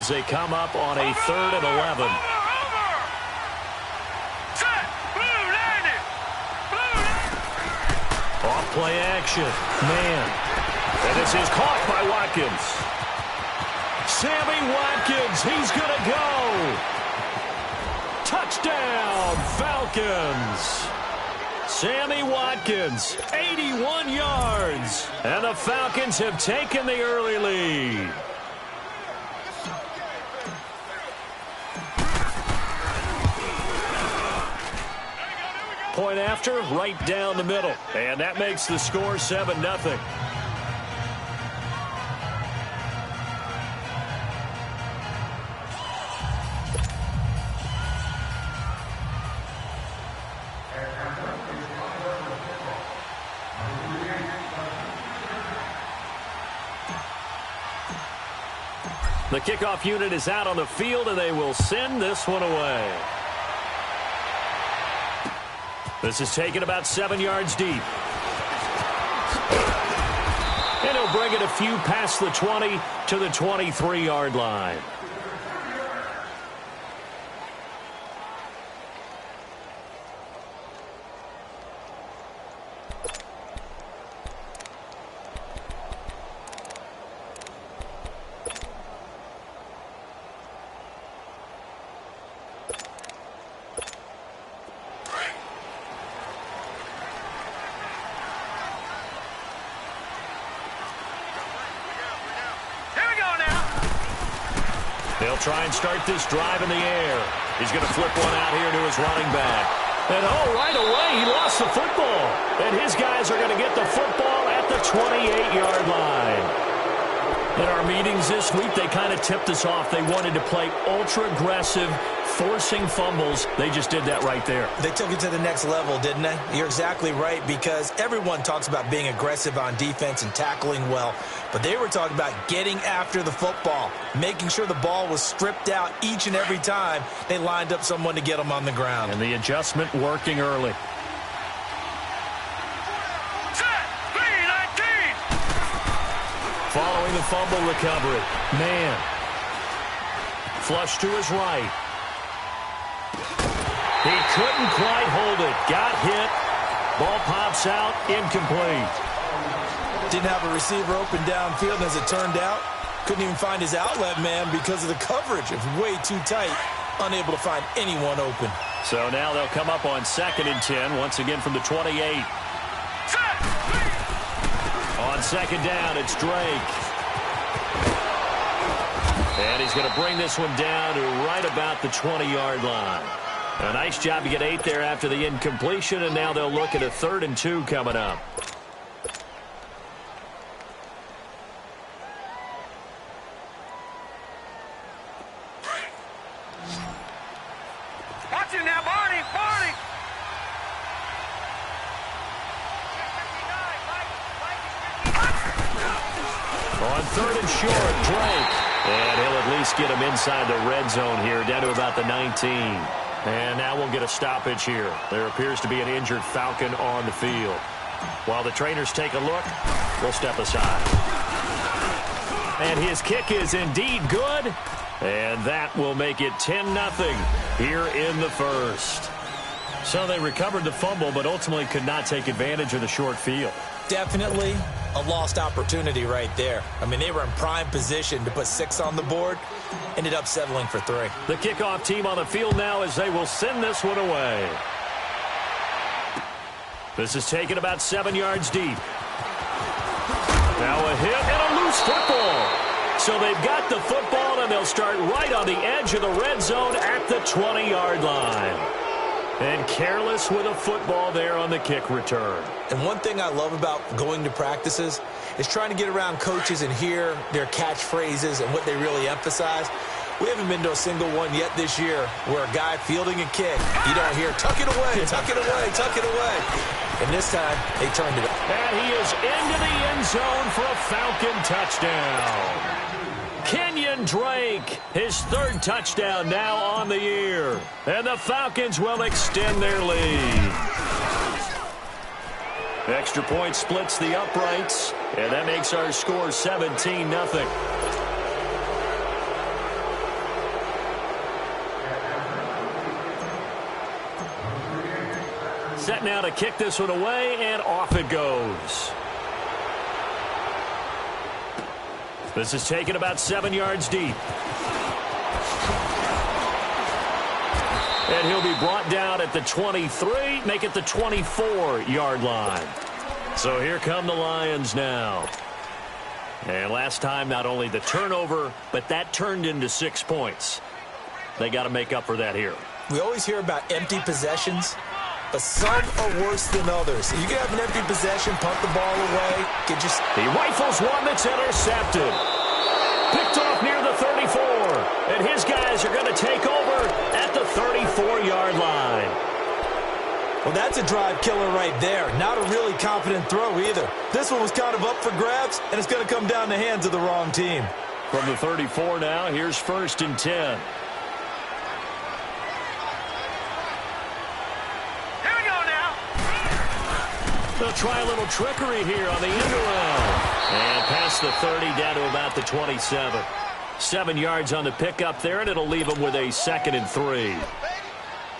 they come up on a 3rd and 11. Off play action. Man. And this is caught by Watkins. Sammy Watkins, he's going to go. Touchdown, Falcons. Sammy Watkins, 81 yards. And the Falcons have taken the early lead. Point after, right down the middle. And that makes the score 7-0. The kickoff unit is out on the field, and they will send this one away. This is taken about 7 yards deep. And he'll bring it a few past the 20 to the 23-yard line. They'll try and start this drive in the air. He's going to flip one out here to his running back. And, right away, he lost the football. And his guys are going to get the football at the 28-yard line. In our meetings this week, they kind of tipped us off. They wanted to play ultra-aggressive, forcing fumbles. They just did that right there. They took it to the next level, didn't they? You're exactly right, because everyone talks about being aggressive on defense and tackling well. But they were talking about getting after the football, making sure the ball was stripped out each and every time they lined up someone to get them on the ground. And the adjustment working early. Following the fumble recovery. Man. Flush to his right. He couldn't quite hold it. Got hit. Ball pops out. Incomplete. Didn't have a receiver open downfield, and as it turned out, couldn't even find his outlet man because of the coverage. It was way too tight. Unable to find anyone open. So now they'll come up on 2nd and 10, once again from the 28. On 2nd down, it's Drake. And he's going to bring this one down to right about the 20-yard line. A nice job to get 8 there after the incompletion, and now they'll look at a 3rd and 2 coming up. Watch it now, Barney! Barney! On 3rd and short, Drake. And he'll at least get him inside the red zone here, down to about the 19. And now we'll get a stoppage here. There appears to be an injured Falcon on the field. While the trainers take a look, we'll step aside. And his kick is indeed good. And that will make it 10-0 here in the first. So they recovered the fumble, but ultimately could not take advantage of the short field. Definitely a lost opportunity right there. I mean, they were in prime position to put 6 on the board. Ended up settling for 3. The kickoff team on the field now as they will send this one away. This is taken about 7 yards deep. Now a hit and a loose football. So they've got the football, and they'll start right on the edge of the red zone at the 20-yard line. And careless with a football there on the kick return. And one thing I love about going to practices is trying to get around coaches and hear their catchphrases and what they really emphasize. We haven't been to a single one yet this year where a guy fielding a kick, you don't hear, tuck it away, tuck it away, tuck it away. And this time, they turned it up. And he is into the end zone for a Falcon touchdown. Kenyon Drake, his 3rd touchdown now on the year. And the Falcons will extend their lead. Extra point splits the uprights, and that makes our score 17-0. set now to kick this one away, and off it goes. This is taken about 7 yards deep. And he'll be brought down at the 23, make it the 24-yard line. So here come the Lions now. And last time, not only the turnover, but that turned into 6 points. They got to make up for that here. We always hear about empty possessions, but some are worse than others. You can have an empty possession, punt the ball away, He rifles one that's intercepted. Picked off near the 34. And his guys are going to take over at the 34-yard line. Well, that's a drive killer right there. Not a really confident throw either. This one was kind of up for grabs, and it's going to come down the hands of the wrong team. From the 34 now, here's 1st and 10. They'll try a little trickery here on the end around. And past the 30 down to about the 27. 7 yards on the pickup there, and it'll leave them with a 2nd and 3.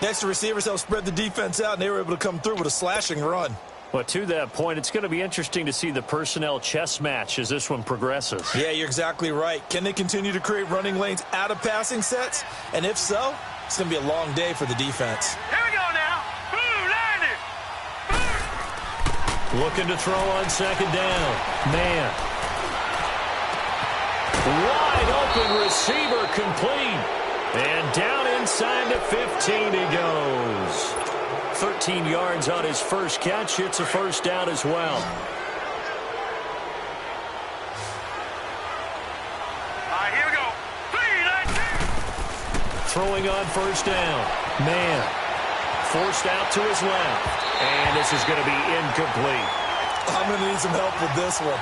Next, the receivers helped spread the defense out, and they were able to come through with a slashing run. Well, to that point, it's going to be interesting to see the personnel chess match as this one progresses. Yeah, you're exactly right. Can they continue to create running lanes out of passing sets? And if so, it's going to be a long day for the defense. Here we go now. Looking to throw on 2nd down. Man. Wide open receiver complete. And down inside the 15 he goes. 13 yards on his first catch. It's a 1st down as well. Here we go. Throwing on 1st down. Man. Forced out to his left. And this is going to be incomplete. I'm going to need some help with this one.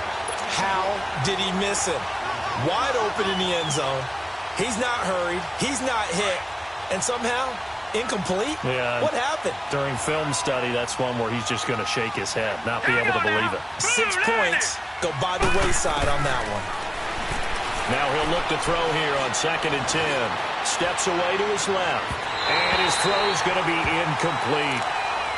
How did he miss him? Wide open in the end zone. He's not hurried. He's not hit. And somehow, incomplete? Yeah. What happened? During film study, that's one where he's just going to shake his head, not be able to believe it. 6 points go by the wayside on that one. Now he'll look to throw here on 2nd and 10. Steps away to his left. And his throw's going to be incomplete.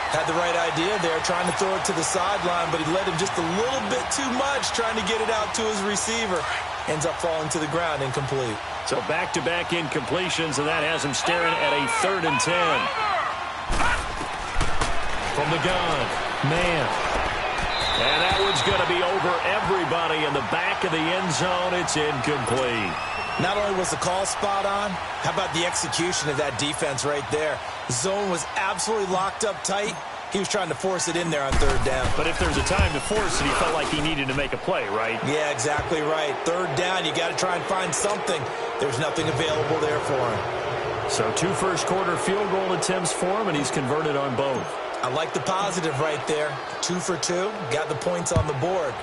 Had the right idea there, trying to throw it to the sideline, but he led him just a little bit too much, trying to get it out to his receiver. Ends up falling to the ground, incomplete. So back-to-back incompletions, and that has him staring at a 3rd and 10. From the gun, man. And that one's going to be over everybody in the back of the end zone. It's incomplete. Not only was the call spot on, how about the execution of that defense right there? The zone was absolutely locked up tight. He was trying to force it in there on 3rd down. But if there's a time to force it, he felt like he needed to make a play, right? Yeah, exactly right. 3rd down, you got to try and find something. There's nothing available there for him. So 2 first-quarter field goal attempts for him, and he's converted on both. I like the positive right there. 2 for 2, got the points on the board.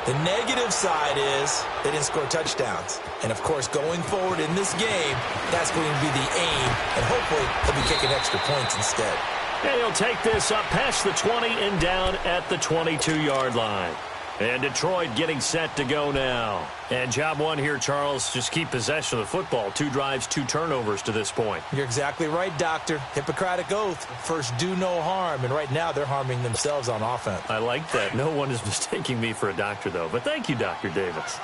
The negative side is they didn't score touchdowns. And, of course, going forward in this game, that's going to be the aim. And hopefully they'll be kicking extra points instead. And he'll take this up past the 20 and down at the 22-yard line. And Detroit getting set to go now. And job one here, Charles, just keep possession of the football. 2 drives, 2 turnovers to this point. You're exactly right, Doctor. Hippocratic oath. First, do no harm. And right now, they're harming themselves on offense. I like that. No one is mistaking me for a doctor, though. But thank you, Dr. Davis.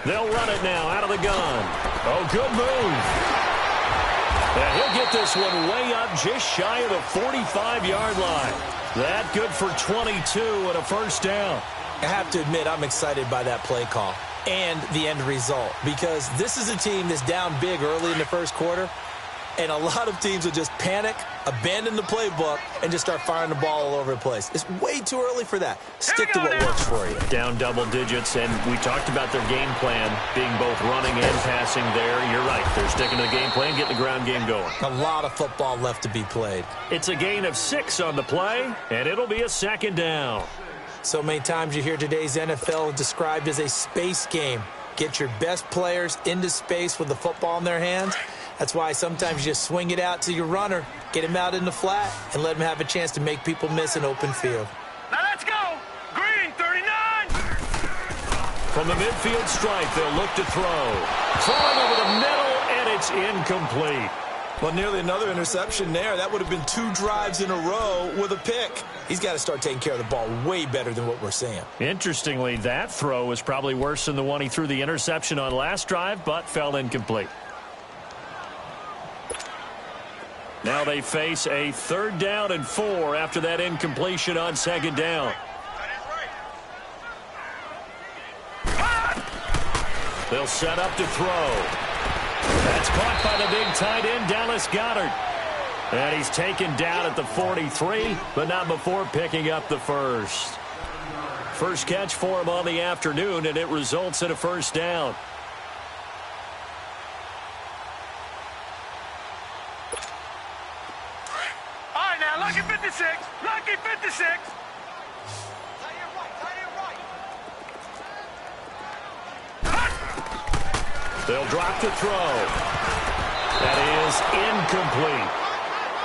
They'll run it now out of the gun. Oh, good move. And he'll get this one way up just shy of the 45-yard line. That good for 22 and a 1st down. I have to admit, I'm excited by that play call and the end result, because this is a team that's down big early in the 1st quarter, and a lot of teams will just panic, abandon the playbook, and just start firing the ball all over the place. It's way too early for that. Stick to what works for you. Down double digits, and we talked about their game plan being both running and passing there. You're right. They're sticking to the game plan, getting the ground game going. A lot of football left to be played. It's a gain of 6 on the play, and it'll be a 2nd down. So many times you hear today's NFL described as a space game. Get your best players into space with the football in their hands. That's why sometimes you just swing it out to your runner, get him out in the flat, and let him have a chance to make people miss an open field. Now let's go. Green, 39. From the midfield stripe, they'll look to throw. Throwing over the middle, and It's incomplete. Well, nearly another interception there. That would have been 2 drives in a row with a pick. He's got to start taking care of the ball way better than what we're seeing. Interestingly, that throw was probably worse than the one he threw the interception on last drive, but fell incomplete. Now they face a 3rd down and 4 after that incompletion on 2nd down. They'll set up to throw. That's caught by the big tight end, Dallas Goedert. And he's taken down at the 43, but not before picking up the first. First catch for him on the afternoon, and it results in a 1st down. All right, now, lucky 56. Lucky 56. They'll drop to throw. That is incomplete.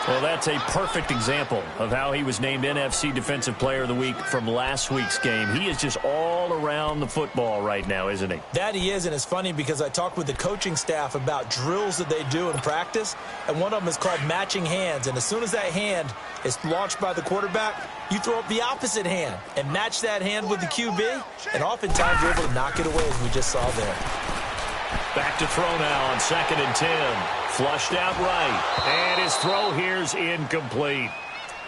Well, that's a perfect example of how he was named NFC Defensive Player of the Week from last week's game. He is just all around the football right now, isn't he? That he is, and it's funny because I talked with the coaching staff about drills that they do in practice, and one of them is called matching hands. And as soon as that hand is launched by the quarterback, you throw up the opposite hand and match that hand with the QB, and oftentimes you're able to knock it away, as we just saw there. Back to throw now on 2nd and 10. Flushed out right. And his throw here's incomplete.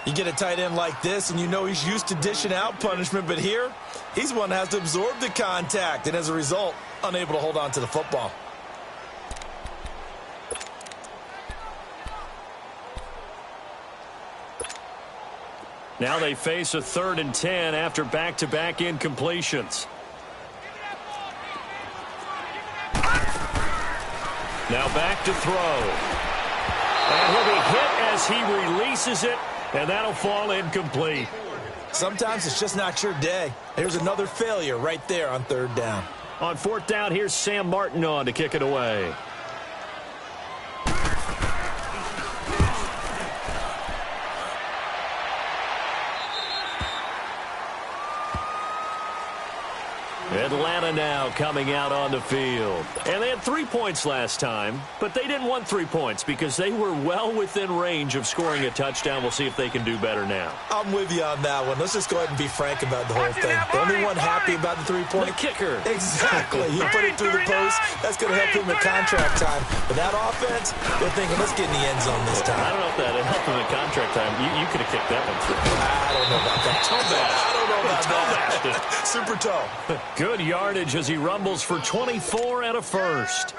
You get a tight end like this, and you know he's used to dishing out punishment, but here, he's one that has to absorb the contact, and as a result, unable to hold on to the football. Now they face a 3rd and 10 after back-to-back incompletions. Now back to throw. And he'll be hit as he releases it, and that'll fall incomplete. Sometimes it's just not your day. There's another failure right there on 3rd down. On 4th down, here's Sam Martin on to kick it away. Atlanta now coming out on the field. And they had 3 points last time, but they didn't want 3 points because they were well within range of scoring a touchdown. We'll see if they can do better now. I'm with you on that one. Let's just go ahead and be frank about the whole thing. The only one happy about the 3-point. The kicker. Exactly. He put it through the post. That's going to help him in contract time. But that offense, they're thinking, let's get in the end zone this time. I don't know if that helped him in contract time. You could have kicked that one through. I don't know about that. Toe bash. I don't know about Toe that. bashed it. Super toe. Good yardage as he rumbles for 24 and a first.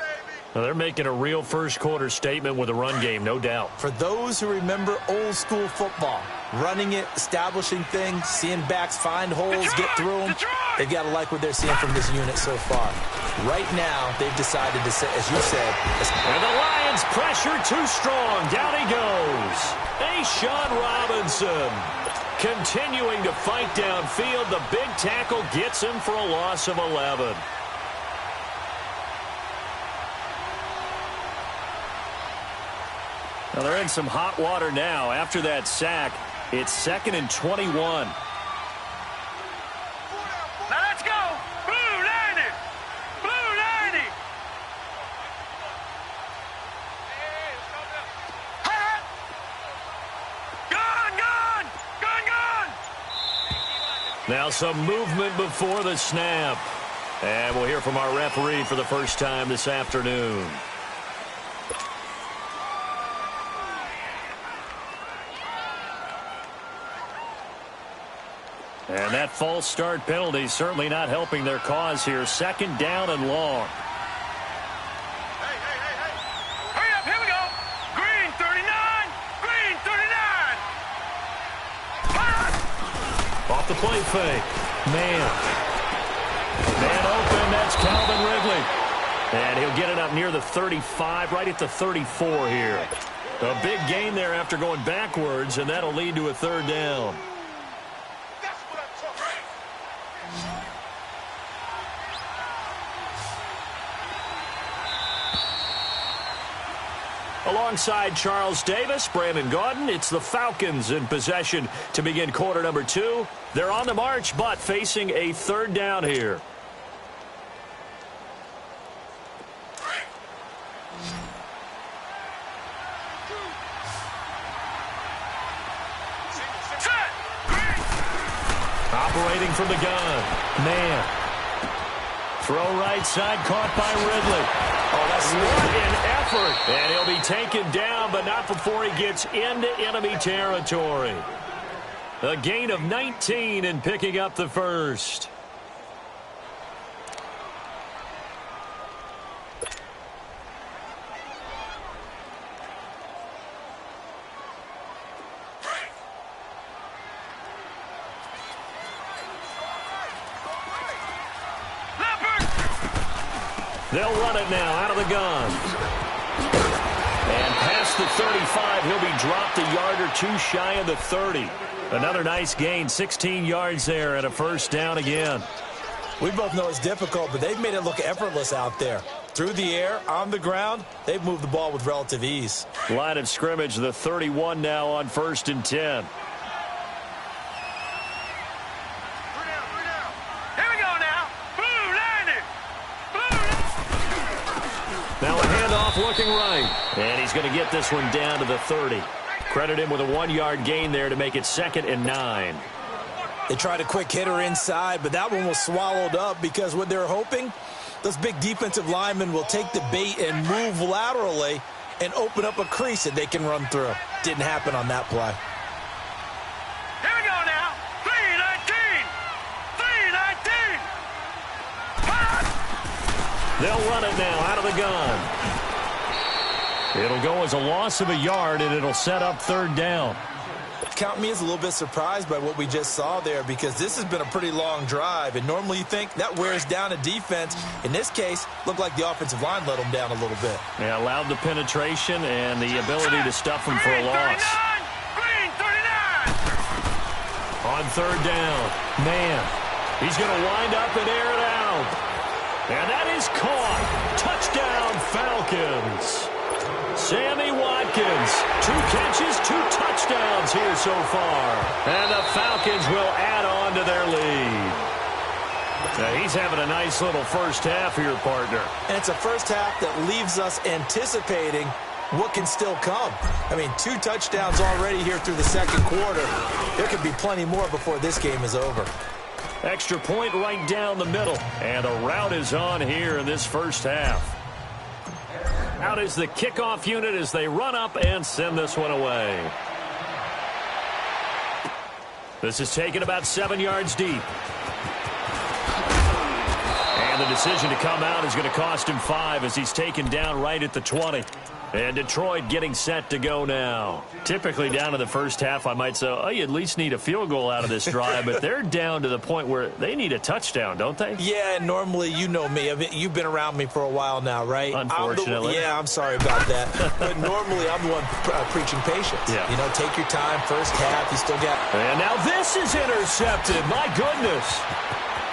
Now they're making a real first-quarter statement with a run game, no doubt. For those who remember old-school football, running it, establishing things, seeing backs find holes, get through them, they've got to like what they're seeing from this unit so far. Right now, they've decided to say, as you said... And the Lions pressure too strong. Down he goes. Sean Robinson continuing to fight downfield. The big tackle gets him for a loss of 11. Now they're in some hot water now. After that sack, it's 2nd and 21. Now let's go. Blue 90. Blue 90. Gun. Now some movement before the snap. And we'll hear from our referee for the first time this afternoon. And that false start penalty certainly not helping their cause here. 2nd down and long. Hey. Hurry up, here we go. Green 39. Green 39. Off the play fake. Man open, that's Calvin Ridley. And he'll get it up near the 35, right at the 34 here. A big gain there after going backwards, and that'll lead to a 3rd down. Alongside Charles Davis, Brandon Gaudin, it's the Falcons in possession to begin quarter number 2. They're on the march, but facing a 3rd down here. from the gun. Man. Throw right side, caught by Ridley. Oh, that's what an effort. And he'll be taken down, but not before he gets into enemy territory. A gain of 19 and picking up the first. They'll run it now out of the gun. And past the 35, he'll be dropped a yard or two shy of the 30. Another nice gain, 16 yards there and a first down again. We both know it's difficult, but they've made it look effortless out there. Through the air, on the ground, they've moved the ball with relative ease. Line of scrimmage, the 31 now on 1st and 10. Now a handoff looking right. And he's going to get this one down to the 30. Credit him with a 1-yard gain there to make it 2nd and 9. They tried a quick hitter inside, but that one was swallowed up because what they're hoping, those big defensive linemen will take the bait and move laterally and open up a crease that they can run through. Didn't happen on that play. Here we go now. 3-19. 3-19. They'll run it now out of the gun. It'll go as a loss of a yard, and it'll set up 3rd down. Count me as a little bit surprised by what we just saw there because this has been a pretty long drive, and normally you think that wears down a defense. In this case, looked like the offensive line let them down a little bit. Yeah, allowed the penetration and the ability to stuff them for a loss. Green 39. On 3rd down, man, he's going to wind up and air it out. And that is caught. Touchdown, Falcons. Sammy Watkins, 2 catches, 2 touchdowns here so far. And the Falcons will add on to their lead. Now he's having a nice little first half here, partner. And it's a first half that leaves us anticipating what can still come. I mean, 2 touchdowns already here through the 2nd quarter. There could be plenty more before this game is over. Extra point right down the middle. And a rout is on here in this first half. Out is the kickoff unit as they run up and send this one away. This is taken about 7 yards deep. And the decision to come out is going to cost him 5 as he's taken down right at the 20. And Detroit getting set to go now. Typically down to the first half, I might say, oh, you at least need a field goal out of this drive. But they're down to the point where they need a touchdown, don't they? Yeah, normally, you know me. You've been around me for a while now, right? Unfortunately. I'm sorry about that. But normally, I'm the one preaching patience. Yeah. You know, take your time. First half, you still got... And now this is intercepted. My goodness.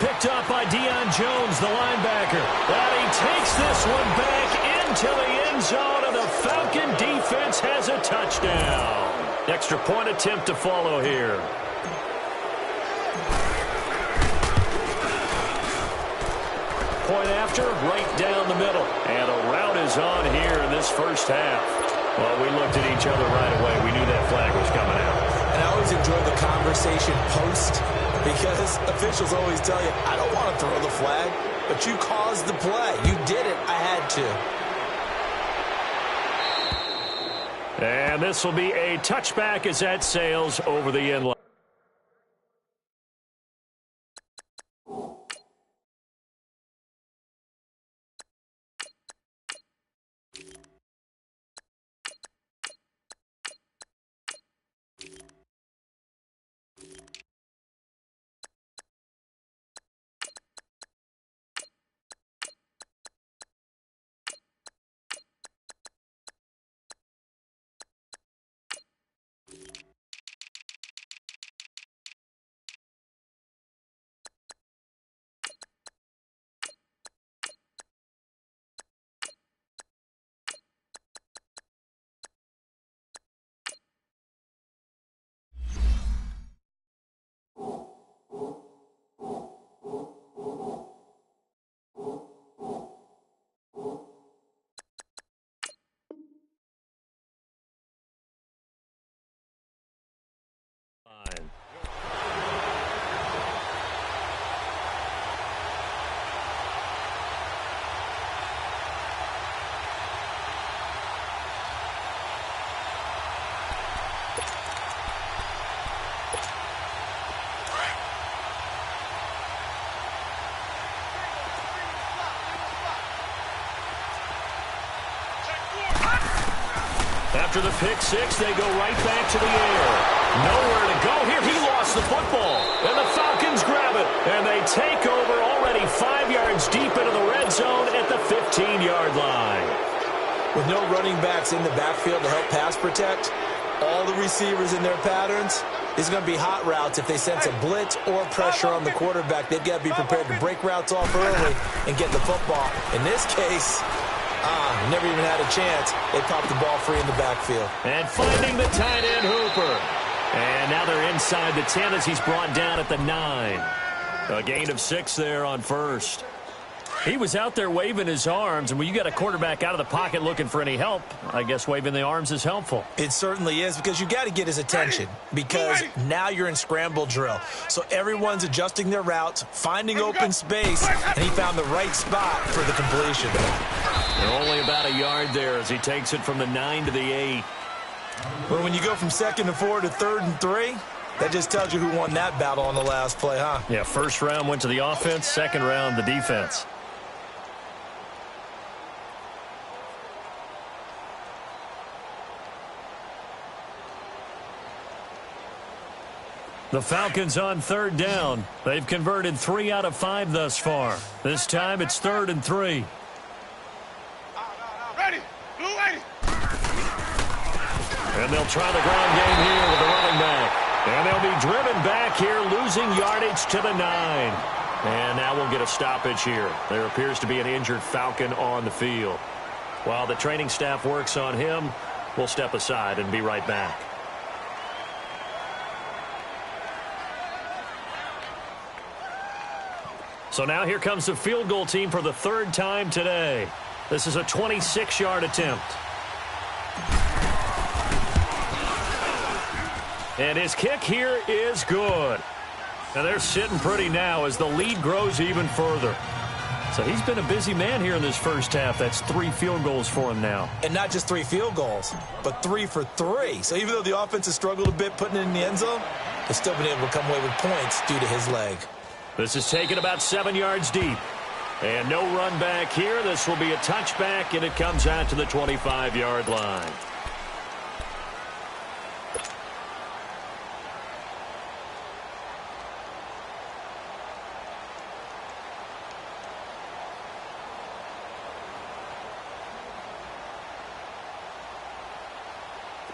Picked up by Deion Jones, the linebacker. And he takes this one back into the end zone, and the Falcon defense has a touchdown. Extra point attempt to follow here. Point after, right down the middle. And a rout is on here in this first half. Well, we looked at each other right away. We knew that flag was coming out. And I always enjoy the conversation post because officials always tell you, I don't want to throw the flag, but you caused the play. You did it. I had to. And this will be a touchback as that sails over the end line. After the pick six, they go right back to the air. Nowhere to go here. He lost the football. And the Falcons grab it. And they take over already 5 yards deep into the red zone at the 15-yard line. With no running backs in the backfield to help pass protect, all the receivers in their patterns, it's going to be hot routes. If they sense a blitz or pressure on the quarterback, they've got to be prepared to break routes off early and get the football. In this case, never even had a chance. They popped the ball free in the backfield. And finding the tight end, Hooper. And now they're inside the 10 as he's brought down at the 9. A gain of 6 there on first. He was out there waving his arms, and when you got a quarterback out of the pocket looking for any help, I guess waving the arms is helpful. It certainly is, because you got to get his attention, because now you're in scramble drill. So everyone's adjusting their routes, finding open space, and he found the right spot for the completion. And only about a yard there as he takes it from the 9 to the 8. Well, when you go from 2nd to 4 to 3rd and 3, that just tells you who won that battle on the last play, huh? Yeah, first round went to the offense, second round the defense. The Falcons on 3rd down. They've converted 3 out of 5 thus far. This time it's 3rd and 3. Ready. Blue ready. And they'll try the ground game here with the running back. And they'll be driven back here, losing yardage to the 9. And now we'll get a stoppage here. There appears to be an injured Falcon on the field. While the training staff works on him, we'll step aside and be right back. So now here comes the field goal team for the 3rd time today. This is a 26-yard attempt. And his kick here is good. Now they're sitting pretty now as the lead grows even further. So he's been a busy man here in this first half. That's 3 field goals for him now. And not just 3 field goals, but 3 for 3. So even though the offense has struggled a bit putting it in the end zone, they've still been able to come away with points due to his leg. This is taken about 7 yards deep. And no run back here. This will be a touchback, and it comes out to the 25-yard line.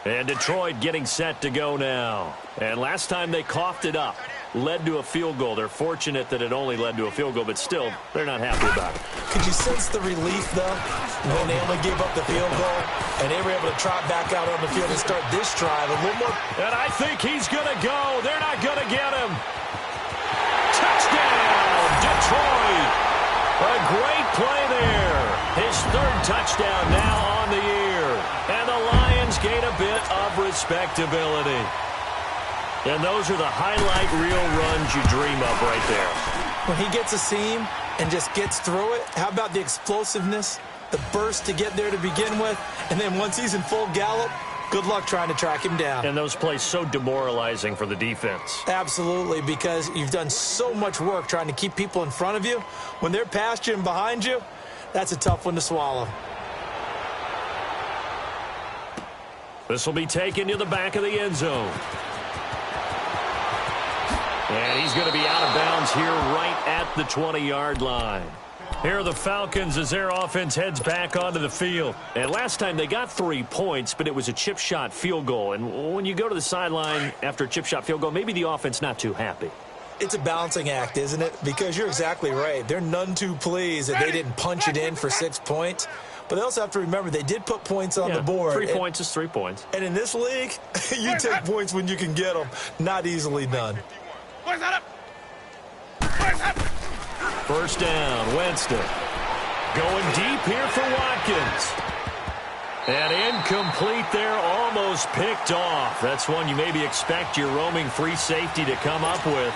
And Detroit getting set to go now. And last time they coughed it up. Led to a field goal. They're fortunate that it only led to a field goal, but still, they're not happy about it. Could you sense the relief, though, when they only gave up the field goal, and they were able to trot back out on the field and start this drive a little more? And I think he's going to go. They're not going to get him. Touchdown, Detroit. A great play there. His 3rd touchdown now on the year. And the Lions gain a bit of respectability. And those are the highlight reel runs you dream of right there. When he gets a seam and just gets through it, how about the explosiveness, the burst to get there to begin with, and then once he's in full gallop, good luck trying to track him down. And those plays so demoralizing for the defense. Absolutely, because you've done so much work trying to keep people in front of you. When they're past you and behind you, that's a tough one to swallow. This will be taken to the back of the end zone. And he's going to be out of bounds here right at the 20-yard line. Here are the Falcons as their offense heads back onto the field. And last time they got 3 points, but it was a chip shot field goal. And when you go to the sideline after a chip shot field goal, maybe the offense not too happy. It's a balancing act, isn't it? Because you're exactly right. They're none too pleased that they didn't punch it in for 6 points. But they also have to remember they did put points on the board. 3 points is 3 points. And in this league, you take points when you can get them. Not easily done. First down, Winston. Going deep here for Watkins. And incomplete there, almost picked off. That's one you maybe expect your roaming free safety to come up with.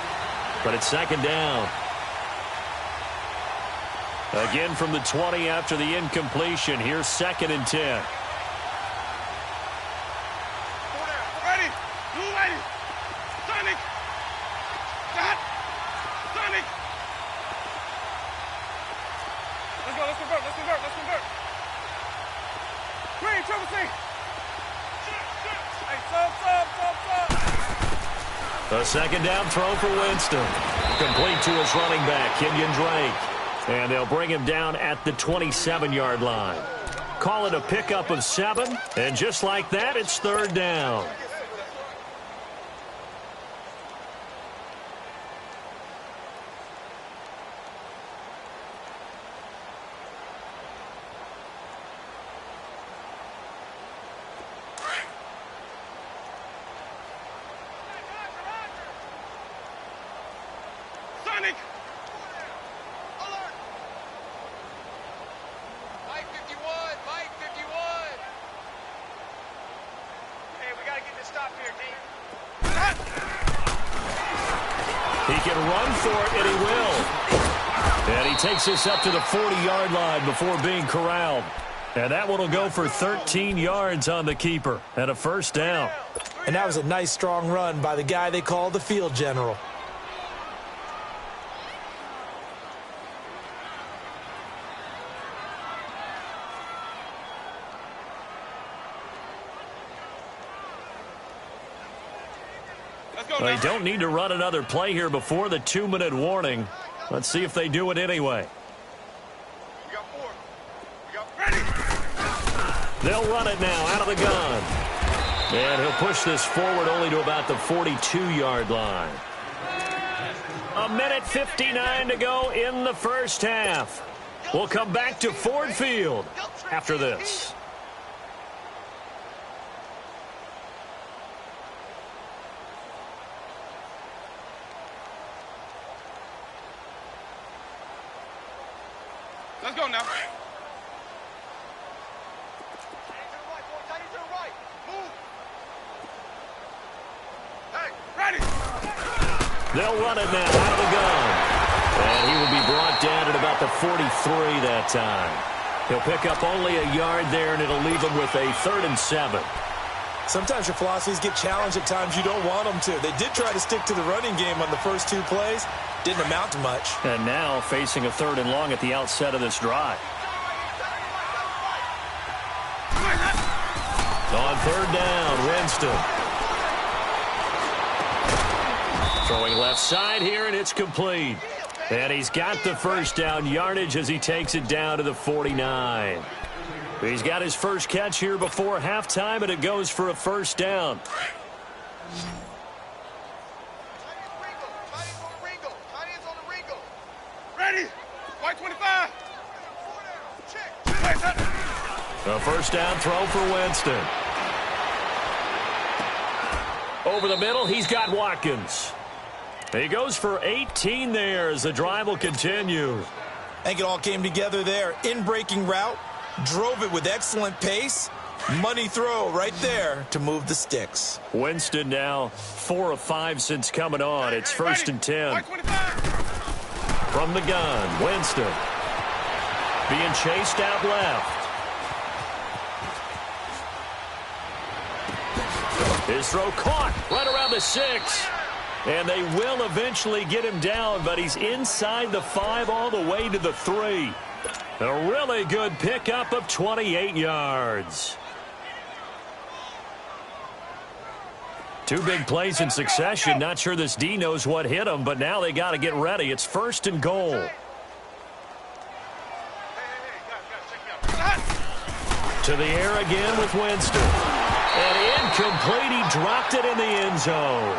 But it's 2nd down. Again from the 20 after the incompletion. Here's 2nd and 10. Ready. Blue ready. Sonic. Got. Sonic. Let's go. Let's convert. Let's convert. Let's convert. Green, triple C. A second down throw for Winston. Complete to his running back, Kenyon Drake. And they'll bring him down at the 27-yard line. Call it a pickup of 7, and just like that, it's third down. Sonic! He can run for it, and he will. And he takes this up to the 40-yard line before being corralled. And that one will go for 13 yards on the keeper and a first down. And that was a nice, strong run by the guy they call the field general. They don't need to run another play here before the 2-minute warning. Let's see if they do it anyway. We got 4. We got ready. They'll run it now out of the gun. And he'll push this forward only to about the 42-yard line. 1:59 to go in the first half. We'll come back to Ford Field after this. Let's go now. Hey, ready. They'll run it now out of the gun. And he will be brought down at about the 43 that time. He'll pick up only a yard there, and it'll leave him with a 3rd and 7. Sometimes your philosophies get challenged at times you don't want them to. They did try to stick to the running game on the first 2 plays. Didn't amount to much. And now facing a 3rd and long at the outset of this drive. On 3rd down, Winston. Throwing left side here, and it's complete. And he's got the first down yardage as he takes it down to the 49. He's got his first catch here before halftime, and it goes for a first down. Ready. White 25. A first down throw for Winston. Over the middle, he's got Watkins. He goes for 18 there as the drive will continue. I think it all came together there. In-breaking route, drove it with excellent pace. Money throw right there to move the sticks. Winston now 4 of 5 since coming on. It's 1st and 10. From the gun, Winston being chased out left. His throw caught right around the 6. And they will eventually get him down, but he's inside the 5 all the way to the 3. A really good pickup of 28 yards. 2 big plays in succession. Not sure this D knows what hit him, but now they got to get ready. It's 1st and goal. To the air again with Winston. And incomplete. He dropped it in the end zone.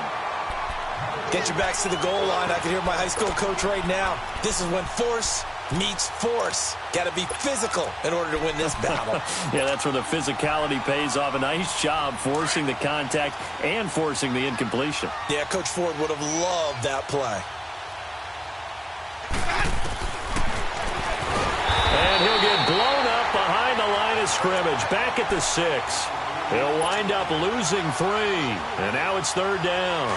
Get your backs to the goal line. I can hear my high school coach right now. This is when force meets force. Got to be physical in order to win this battle. Yeah, that's where the physicality pays off. A nice job forcing the contact and forcing the incompletion. Yeah, Coach Ford would have loved that play. And he'll get blown up behind the line of scrimmage. Back at the 6. He'll wind up losing 3. And now it's 3rd down.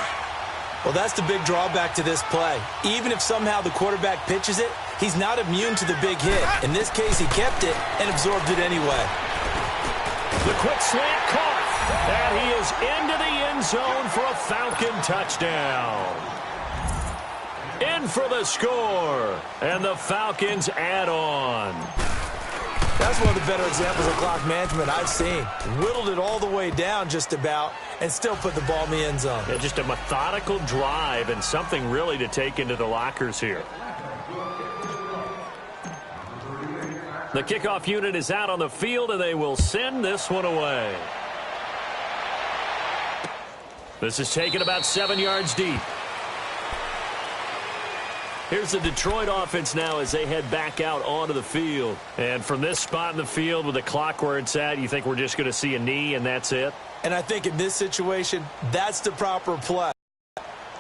Well, that's the big drawback to this play. Even if somehow the quarterback pitches it, he's not immune to the big hit. In this case, he kept it and absorbed it anyway. The quick slant caught. And he is into the end zone for a Falcon touchdown. In for the score. And the Falcons add on. That's one of the better examples of clock management I've seen. Whittled it all the way down just about and still put the ball in the end zone. Yeah, just a methodical drive and something really to take into the lockers here. The kickoff unit is out on the field, and they will send this one away. This is taken about 7 yards deep. Here's the Detroit offense now as they head back out onto the field. And from this spot in the field with the clock where it's at, you think we're just going to see a knee and that's it? And I think in this situation, that's the proper play.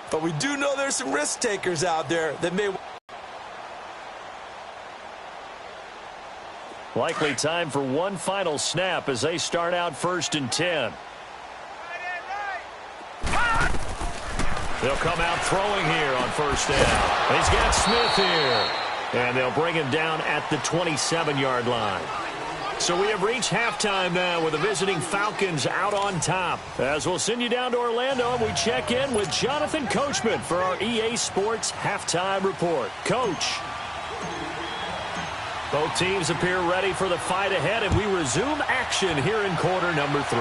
But we do know there's some risk takers out there that may... Likely time for one final snap as they start out 1st and 10. They'll come out throwing here on 1st down. He's got Smith here. And they'll bring him down at the 27-yard line. So we have reached halftime now with the visiting Falcons out on top. As we'll send you down to Orlando, and we check in with Jonathan Coachman for our EA Sports Halftime Report. Coach. Both teams appear ready for the fight ahead, and we resume action here in quarter number 3.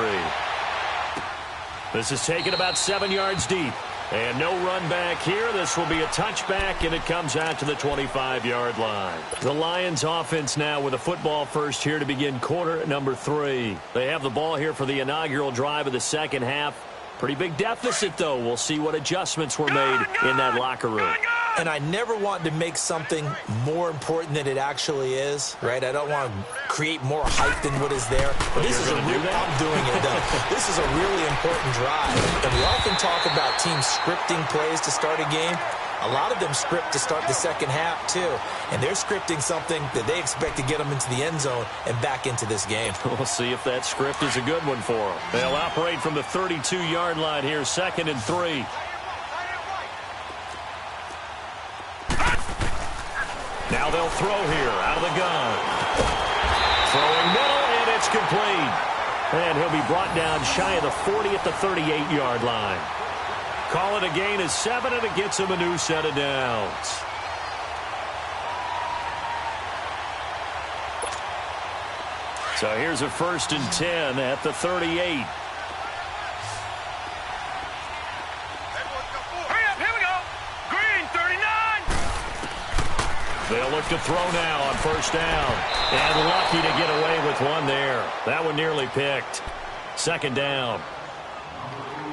This is taken about 7 yards deep. And no run back here. This will be a touchback, and it comes out to the 25-yard line. The Lions offense now with a football first here to begin quarter number 3. They have the ball here for the inaugural drive of the second half. Pretty big deficit, though. We'll see what adjustments were made in that locker room. And I never want to make something more important than it actually is, right? I don't want to create more hype than what is there. But this is I'm doing it, though. This is a really important drive. And we often talk about teams scripting plays to start a game. A lot of them script to start the second half, too. And they're scripting something that they expect to get them into the end zone and back into this game. We'll see if that script is a good one for them. They'll operate from the 32-yard line here, 2nd and 3. Now they'll throw here out of the gun. Throwing middle, and it's complete. And he'll be brought down shy of the 40 at the 38-yard line. Call it a gain of 7, and it gets him a new set of downs. So here's a 1st and 10 at the 38. They'll look to throw now on 1st down. And lucky to get away with one there. That one nearly picked. 2nd down.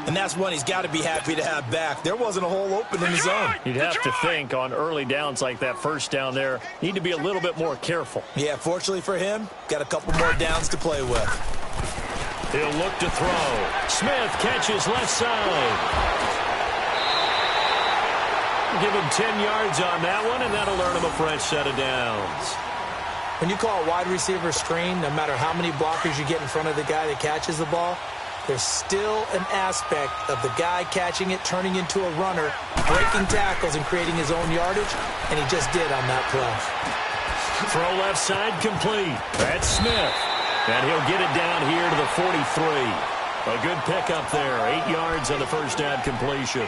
And that's one he's got to be happy to have back. There wasn't a hole open in the zone. You'd have to think on early downs like that 1st down there, need to be a little bit more careful. Yeah, fortunately for him, got a couple more downs to play with. He'll look to throw. Smith catches left side. Give him 10 yards on that one, and that'll earn him a fresh set of downs. When you call a wide receiver screen, no matter how many blockers you get in front of the guy that catches the ball, there's still an aspect of the guy catching it, turning into a runner, breaking tackles and creating his own yardage, and he just did on that play. Throw left side complete. That's Smith. And he'll get it down here to the 43. A good pickup there. 8 yards on the 1st down completion.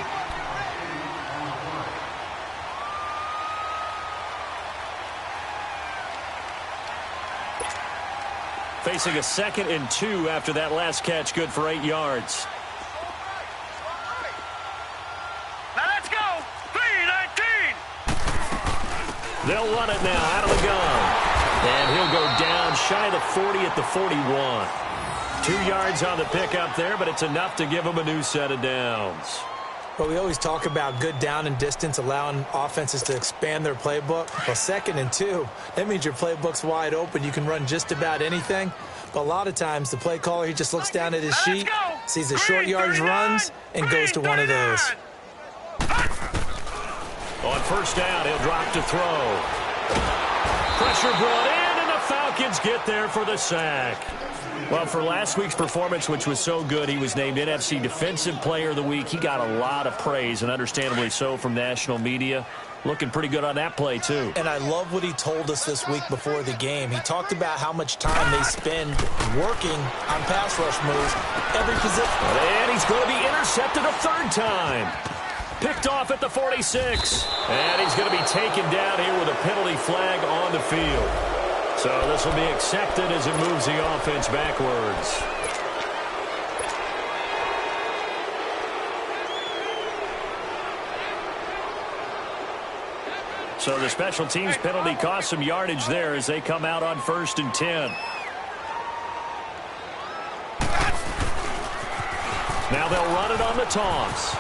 Facing a 2nd and 2 after that last catch, good for 8 yards. Now let's go. 3-19. They'll run it now out of the gun. And he'll go down shy of the 40 at the 41. 2 yards on the pickup there, but it's enough to give him a new set of downs. But we always talk about good down and distance, allowing offenses to expand their playbook. Well, 2nd and 2, that means your playbook's wide open. You can run just about anything. But a lot of times, the play caller, he just looks down at his sheet, sees the short yardage runs, and goes to one of those. On 1st down, he'll drop to throw. Pressure brought in, and the Falcons get there for the sack. Well, for last week's performance, which was so good, he was named NFC Defensive Player of the Week. He got a lot of praise, and understandably so, from national media. Looking pretty good on that play, too. And I love what he told us this week before the game. He talked about how much time they spend working on pass rush moves every position. And he's going to be intercepted a 3rd time. Picked off at the 46. And he's going to be taken down here with a penalty flag on the field. So this will be accepted as it moves the offense backwards. So the special teams penalty cost some yardage there as they come out on 1st and 10. Now they'll run it on the toss.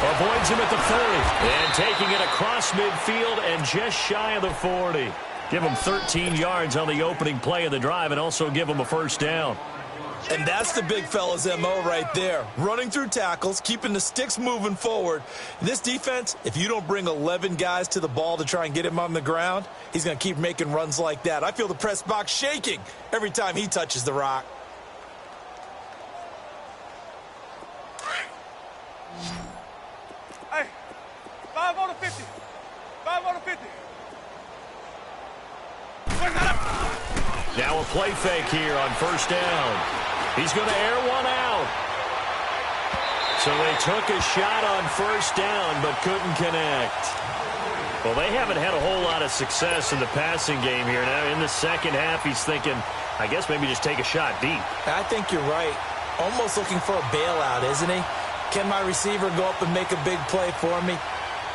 Avoids him at the 30. And taking it across midfield and just shy of the 40. Give him 13 yards on the opening play of the drive and also give him a first down. And that's the big fella's MO right there. Running through tackles, keeping the sticks moving forward. This defense, if you don't bring 11 guys to the ball to try and get him on the ground, he's going to keep making runs like that. I feel the press box shaking every time he touches the rock. Hey, 5 on the 50. 5 on the 50. Now a play fake here on 1st down. He's going to air one out. So they took a shot on 1st down but couldn't connect. Well, they haven't had a whole lot of success in the passing game here. Now in the second half, he's thinking, I guess maybe just take a shot deep. I think you're right. Almost looking for a bailout, isn't he? Can my receiver go up and make a big play for me?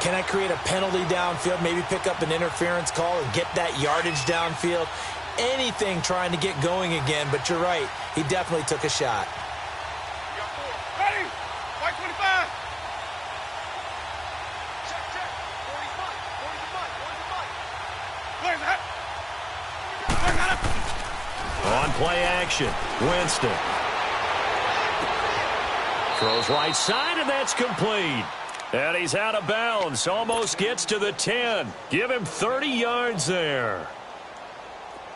Can I create a penalty downfield, maybe pick up an interference call and get that yardage downfield? Anything trying to get going again, but you're right. He definitely took a shot. Ready? White 25. Check. 45. On play action, Winston. Throws right side, and that's complete. And he's out of bounds. Almost gets to the 10. Give him 30 yards there.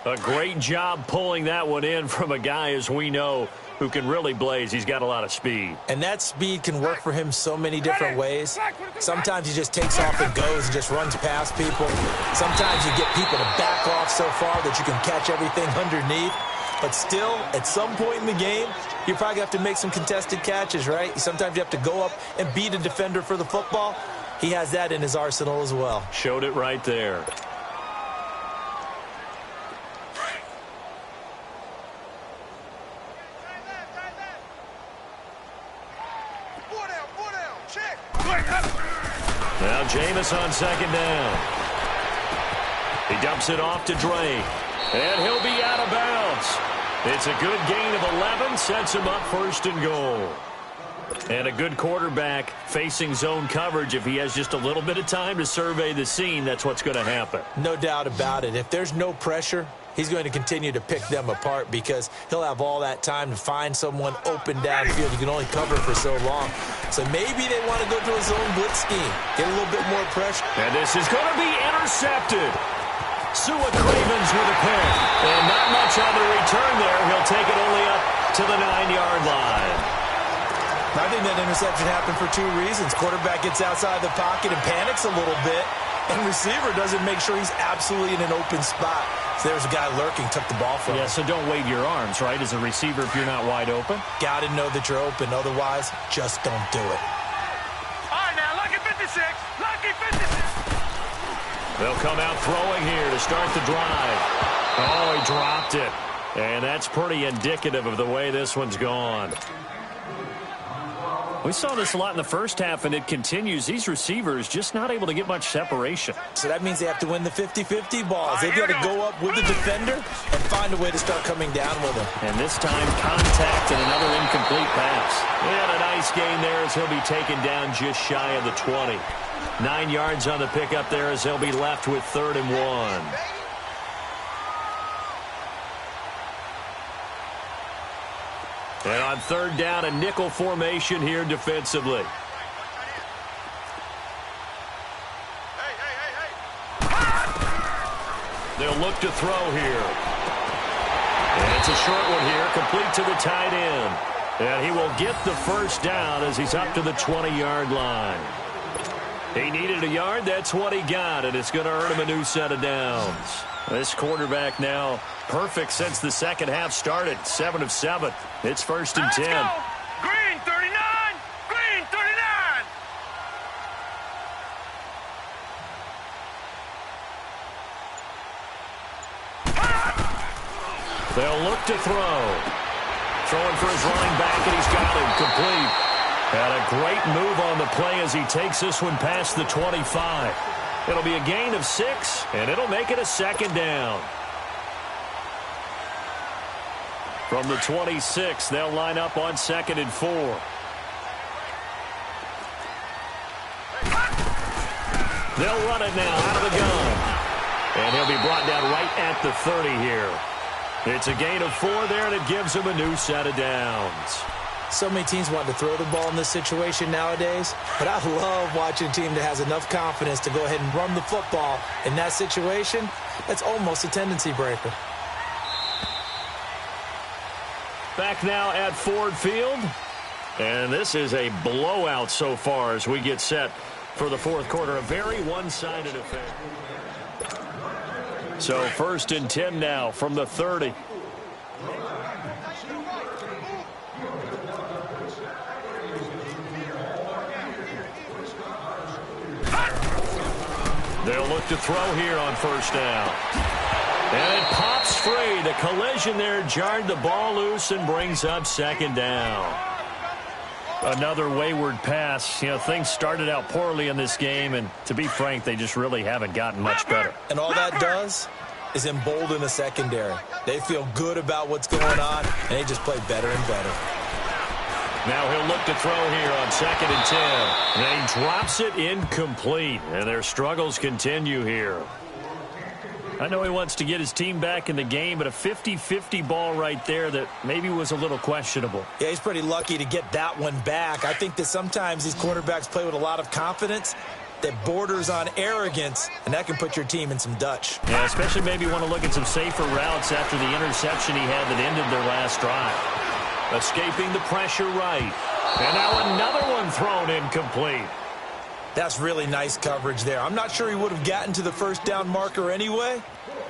A great job pulling that one in from a guy, as we know, who can really blaze. He's got a lot of speed. And that speed can work for him so many different ways. Sometimes he just takes off and goes and just runs past people. Sometimes you get people to back off so far that you can catch everything underneath. But still, at some point in the game, you probably have to make some contested catches, right? Sometimes you have to go up and beat a defender for the football. He has that in his arsenal as well. Showed it right there. Now Jameis on 2nd down. He dumps it off to Drake. And he'll be out of bounds. It's a good gain of 11, sets him up 1st and goal. And a good quarterback facing zone coverage. If he has just a little bit of time to survey the scene, that's what's going to happen. No doubt about it. If there's no pressure, he's going to continue to pick them apart because he'll have all that time to find someone open downfield. You can only cover for so long. So maybe they want to go to a zone blitz scheme, get a little bit more pressure. And this is going to be intercepted. Sua Cravens with a pick. And not much on the return there. He'll take it only up to the 9-yard line. I think that interception happened for 2 reasons. Quarterback gets outside the pocket and panics a little bit, and receiver doesn't make sure he's absolutely in an open spot. So there's a guy lurking, took the ball from him. Yeah, so don't wave your arms, right, as a receiver if you're not wide open? Got to know that you're open. Otherwise, just don't do it. All right, now, lucky 56. Lucky 56. They'll come out throwing here to start the drive. Oh, he dropped it. And that's pretty indicative of the way this one's gone. We saw this a lot in the first half, and it continues. These receivers just not able to get much separation. So that means they have to win the 50-50 balls. They've got to go up with the defender and find a way to start coming down with him. And this time, contact and another incomplete pass. He had a nice gain there as he'll be taken down just shy of the 20. 9 yards on the pickup there as they'll be left with 3rd and 1. And on 3rd down, a nickel formation here defensively. They'll look to throw here. And it's a short one here, complete to the tight end. And he will get the 1st down as he's up to the 20-yard line. He needed a yard, that's what he got, and it's going to earn him a new set of downs. This quarterback now perfect since the second half started. 7 of 7. It's 1st and 10. Let's go. Green 39. Green 39. They'll look to throw. Throwing for his running back, and he's got him complete. And a great move on the play as he takes this one past the 25. It'll be a gain of 6, and it'll make it a second down. From the 26, they'll line up on 2nd and 4. They'll run it now out of the gun. And he'll be brought down right at the 30 here. It's a gain of 4 there, and it gives him a new set of downs. So many teams want to throw the ball in this situation nowadays, but I love watching a team that has enough confidence to go ahead and run the football. In that situation, that's almost a tendency breaker. Back now at Ford Field, and this is a blowout so far as we get set for the fourth quarter. A very one-sided affair. So 1st and 10 now from the 30. They'll look to throw here on 1st down. And it pops free. The collision there jarred the ball loose and brings up 2nd down. Another wayward pass. You know, things started out poorly in this game, and to be frank, they just really haven't gotten much better. And all that does is embolden the secondary. They feel good about what's going on, and they just play better and better. Now he'll look to throw here on 2nd and 10. And he drops it incomplete, and their struggles continue here. I know he wants to get his team back in the game, but a 50-50 ball right there that maybe was a little questionable. Yeah, he's pretty lucky to get that one back. I think that sometimes these quarterbacks play with a lot of confidence that borders on arrogance, and that can put your team in some Dutch. Yeah, especially maybe want to look at some safer routes after the interception he had that ended their last drive. Escaping the pressure right. And now another one thrown incomplete. That's really nice coverage there. I'm not sure he would have gotten to the 1st down marker anyway,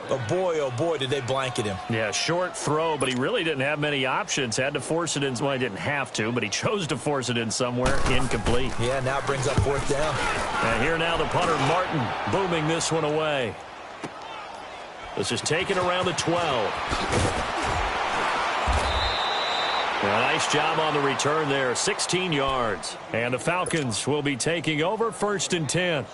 but boy, oh boy, did they blanket him. Yeah, short throw, but he really didn't have many options. Had to force it in. Well, he didn't have to, but he chose to force it in somewhere. Incomplete. Yeah, now it brings up 4th down. And here now the punter, Martin, booming this one away. This is taken around the 12. A nice job on the return there, 16 yards. And the Falcons will be taking over 1st and 10.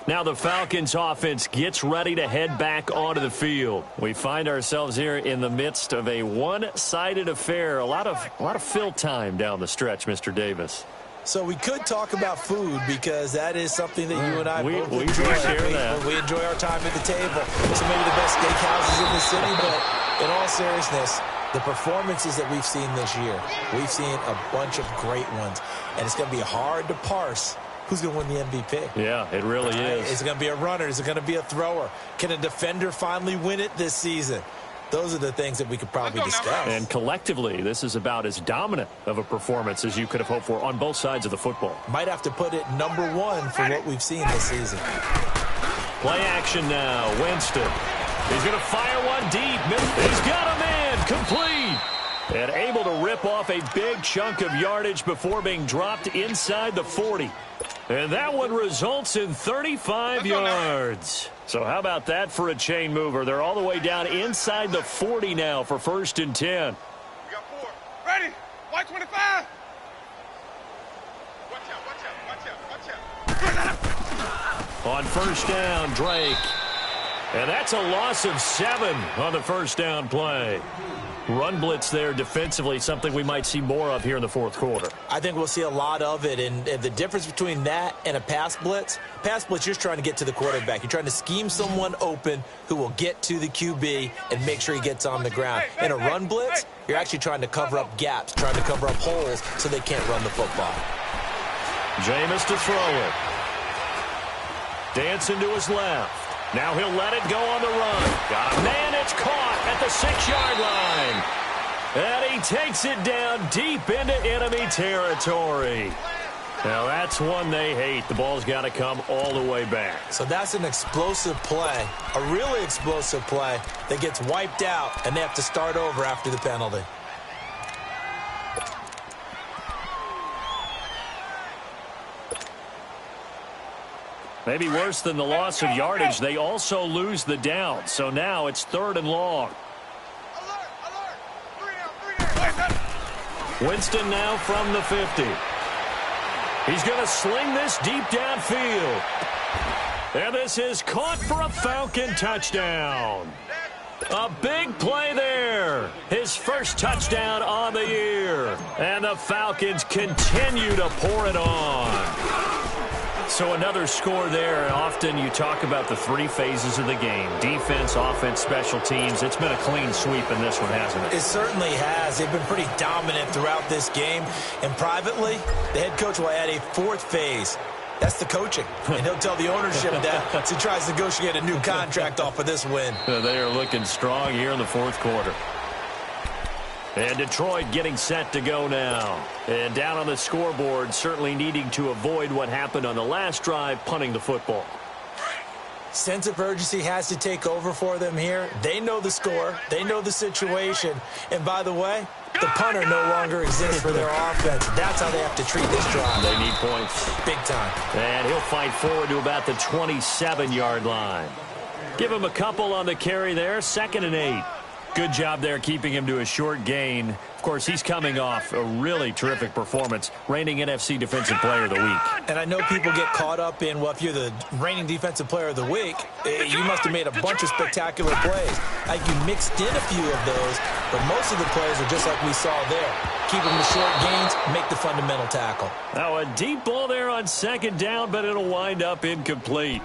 Now the Falcons offense gets ready to head back onto the field. We find ourselves here in the midst of a one-sided affair. A lot of fill time down the stretch, Mr. Davis. So we could talk about food because that is something that you and I both enjoy. We enjoy our time at the table. So maybe the best steakhouses in the city, but in all seriousness, the performances that we've seen this year, we've seen a bunch of great ones. And it's going to be hard to parse who's going to win the MVP. Yeah, it really is. Is it going to be a runner? Is it going to be a thrower? Can a defender finally win it this season? Those are the things that we could probably discuss. And collectively, this is about as dominant of a performance as you could have hoped for on both sides of the football. Might have to put it number 1 for what we've seen this season. Play action now. Winston. He's going to fire one deep. He's got him in. Complete. And able to rip off a big chunk of yardage before being dropped inside the 40. And that one results in 35 yards. So how about that for a chain mover? They're all the way down inside the 40 now for 1st and 10. We got 4. Ready? White 25. Watch out. On 1st down, Drake. And that's a loss of 7 on the 1st down play. Run blitz there defensively, something we might see more of here in the 4th quarter. I think we'll see a lot of it, and the difference between that and a pass blitz, you're just trying to get to the quarterback. You're trying to scheme someone open who will get to the QB and make sure he gets on the ground. In a run blitz, you're actually trying to cover up gaps, trying to cover up holes so they can't run the football. Jameis to throw it. Dancing to his left. Now he'll let it go on the run. Got a man, it's caught at the 6-yard line. And he takes it down deep into enemy territory. Now that's one they hate. The ball's got to come all the way back. So that's an explosive play, a really explosive play that gets wiped out, and they have to start over after the penalty. Maybe worse than the loss of yardage, they also lose the down. So now it's 3rd and long. Winston now from the 50. He's going to sling this deep downfield. And this is caught for a Falcon touchdown. A big play there. His first touchdown on the year. And the Falcons continue to pour it on. So another score there. Often you talk about the three phases of the game. Defense, offense, special teams. It's been a clean sweep in this one, hasn't it? It certainly has. They've been pretty dominant throughout this game. And privately, the head coach will add a fourth phase. That's the coaching. And he'll tell the ownership that as he tries to negotiate a new contract off of this win. They are looking strong here in the fourth quarter. And Detroit getting set to go now. And down on the scoreboard, certainly needing to avoid what happened on the last drive, punting the football. Sense of urgency has to take over for them here. They know the score. They know the situation. And by the way, the punter no longer exists for their offense. That's how they have to treat this drive. They need points. Big time. And he'll fight forward to about the 27-yard line. Give him a couple on the carry there. 2nd and 8. Good job there keeping him to a short gain. Of course, he's coming off a really terrific performance, reigning NFC Defensive Player of the Week. And I know people get caught up in, well, if you're the reigning Defensive Player of the Week, you must have made a bunch of spectacular plays. I think you mixed in a few of those, but most of the plays are just like we saw there. Keep them to short gains, make the fundamental tackle. Now a deep ball there on 2nd down, but it'll wind up incomplete.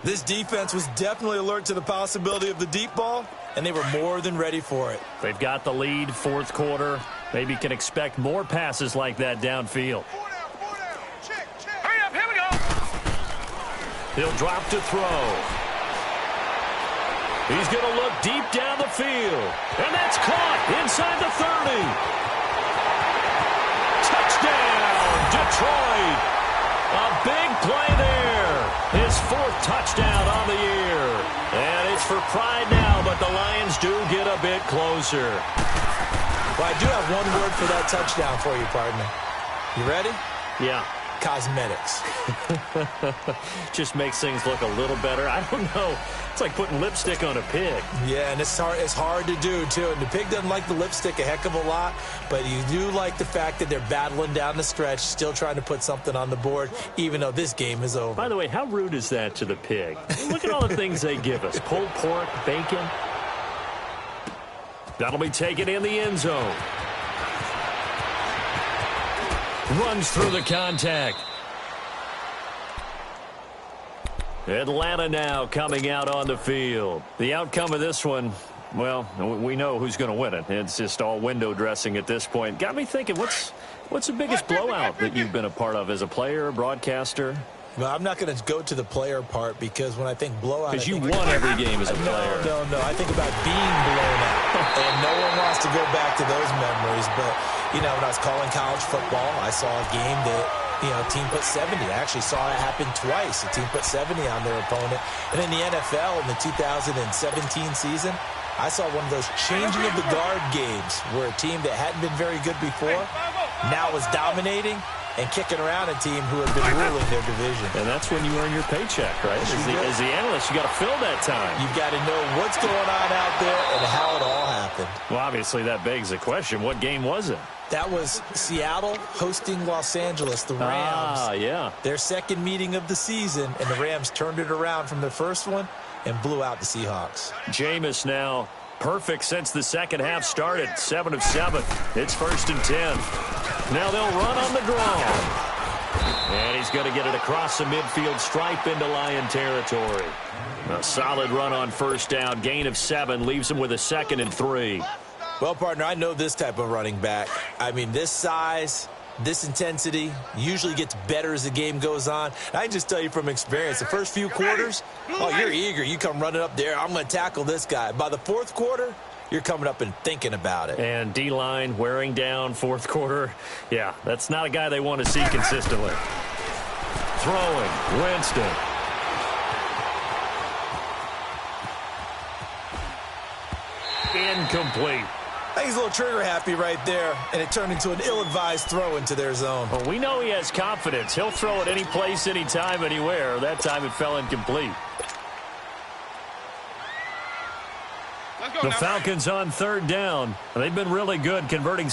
This defense was definitely alert to the possibility of the deep ball, and they were more than ready for it. They've got the lead, fourth quarter. Maybe can expect more passes like that downfield. Hurry up, here we go. He'll drop to throw. He's going to look deep down the field. And that's caught inside the 30. Touchdown, Detroit. A big play there. His 4th touchdown on the year. And it's for pride now, but the Lions do get a bit closer. Well, I do have one word for that touchdown for you, partner. You ready? Yeah. Cosmetics. Just makes things look a little better. I don't know. It's like putting lipstick on a pig. Yeah, and it's hard to do, too. And the pig doesn't like the lipstick a heck of a lot, but you do like the fact that they're battling down the stretch, still trying to put something on the board, even though this game is over. By the way, how rude is that to the pig? Look at all the things they give us. Pulled pork, bacon. That'll be taken in the end zone. Runs through the contact. Atlanta now coming out on the field. The outcome of this one, well, we know who's going to win it. It's just all window dressing at this point. Got me thinking, what's the biggest blowout that you've been a part of as a player, broadcaster? Well, I'm not going to go to the player part because when I think blowout... Because you won every game as a player. No. I think about being blown out. And no one wants to go back to those memories. But, you know, when I was calling college football, I saw a game that, you know, a team put 70. I actually saw it happen twice. A team put 70 on their opponent. And in the NFL, in the 2017 season, I saw one of those changing of the guard games where a team that hadn't been very good before now was dominating and kicking around a team who had been ruling their division. And that's when you earn your paycheck, right? As the analyst, you got to fill that time. You've got to know what's going on out there and how it all happened. Well, obviously, that begs the question, what game was it? That was Seattle hosting Los Angeles, the Rams. Ah, yeah. Their second meeting of the season, and the Rams turned it around from their first one and blew out the Seahawks. Jameis now perfect since the second half started. 7 of 7. It's 1st and 10. Now they'll run on the draw. And he's going to get it across the midfield stripe into Lion territory. A solid run on 1st down. Gain of 7 leaves him with a 2nd and 3. Well, partner, I know this type of running back. I mean, this size, this intensity usually gets better as the game goes on. I can just tell you from experience, the first few quarters, oh, you're eager. You come running up there, I'm going to tackle this guy. By the 4th quarter, you're coming up and thinking about it. And D-line wearing down 4th quarter. Yeah, that's not a guy they want to see consistently. Throwing, Winston. Incomplete. I think he's a little trigger happy right there, and it turned into an ill-advised throw into their zone. Well, we know he has confidence. He'll throw it any place, anytime, anywhere. That time it fell incomplete. The Falcons on 3rd down. They've been really good converting